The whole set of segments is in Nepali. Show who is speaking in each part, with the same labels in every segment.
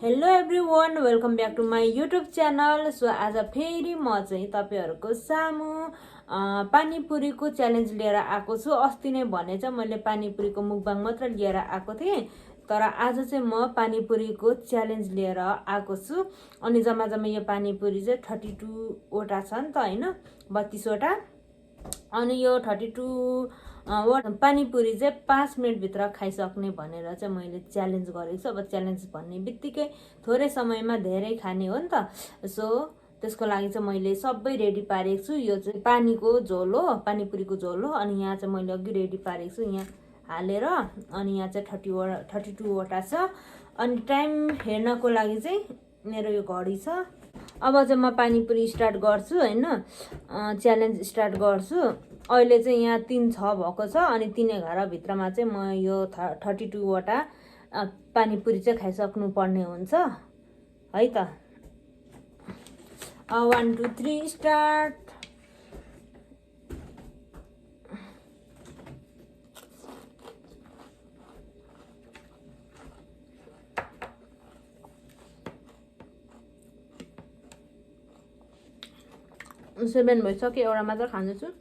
Speaker 1: Hello everyone, welcome back to my YouTube channel. So आज फेरि म चाहिँ तपाईँहरूको सामु पानीपुरीको च्यालेन्ज लिएर आएको छु। अस्ति नै भने चाहिँ मैले पानीपुरीको मुकबाङ मात्र लिएर आएको थिएँ, तर आज चाहिँ म पानीपुरीको च्यालेन्ज लिएर आएको छु। अनि जम्मा यो पानीपुरी चाहिँ 32वटा छ नि त होइन, 32वटा। अनि यो 32 पानीपुरी चाहिँ 5 मिनटभित्र खाइसक्ने भनेर चाहिँ मैले च्यालेन्ज गरेको छु। अब च्यालेन्ज भन्ने बित्तिकै थोरै समयमा धेरै खाने हो नि त। सो त्यसको लागि चाहिँ मैले सबै रेडी पारेको छु। यो चाहिँ पानीको झोल हो, पानीपुरीको झोल हो। अनि यहाँ चाहिँ मैले अघि रेडी पारेको छु यहाँ हालेर। अनि यहाँ चाहिँ 32वटा छ। अनि टाइम हेर्नको लागि चाहिँ मेरो यो घडी छ। अब चाहिँ म पानीपुरी स्टार्ट गर्छु होइन, च्यालेन्ज स्टार्ट गर्छु। अहिले चाहिँ यहाँ 3:06 भएको छ। अनि 3:11 भित्रमा चाहिँ म यो 32वटा पानीपुरी चाहिँ खाइसक्नु पर्ने हुन्छ है त। 1 2 3 स्टार्ट। सेभेन भइसक्यो, एउटा मात्र खाँदैछु।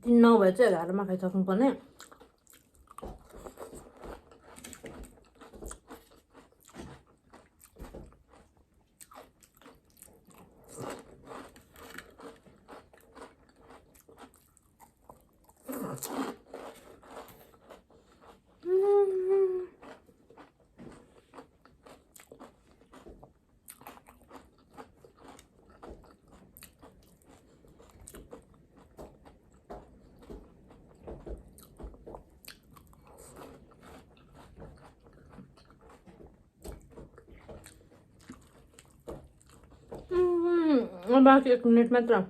Speaker 1: तीन 9 भए चाहिँ 11मा खाइसक्नु पर्ने। बाँकी 1 मिनट मात्र।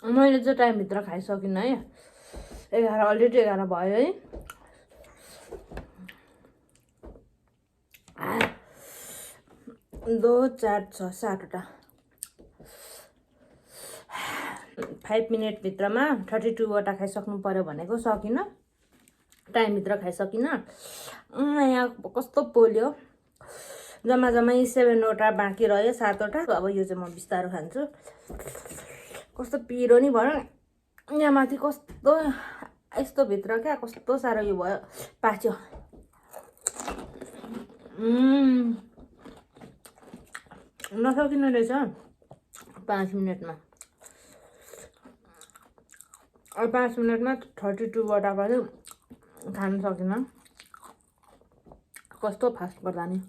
Speaker 1: मैले चाहिँ टाइमभित्र खाइसकिनँ है। 11 अलरेडी 11 भयो है। 2 4 6 7वटा 5 मिनटभित्रमा 32वटा खाइसक्नु पर्यो भनेको, सकिनँ। टाइमभित्र खाइसकिनँ। यहाँ कस्तो पोल्यो। जम्मा जम्मै 7वटा बाँकी रह्यो, 7वटा। अब यो चाहिँ म बिस्तारो खान्छु। कस्तो पिरो नि भयो। यहाँ माथि कस्तो यस्तो भित्र क्या कस्तो साह्रो यो भयो, पाच्यो। नसकिने रहेछ 5 मिनटमा। 5 मिनटमा 32वटा पनि खान सकिनँ। कस्तो फास्ट पर्दा नि।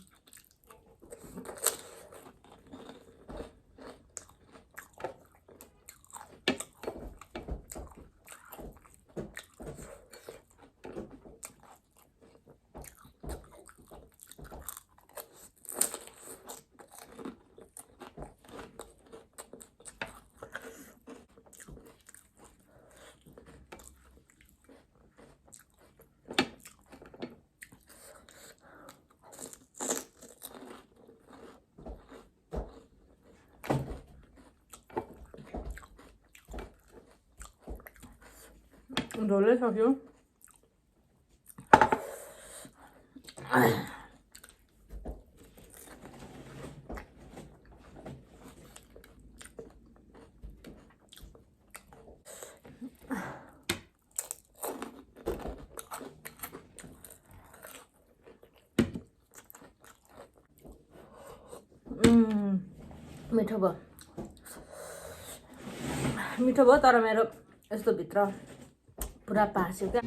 Speaker 1: ढोलै सक्यो। मिठो भयो। मिठो भयो तर मेरो यस्तो भित्र पुरा पास्यो क्या।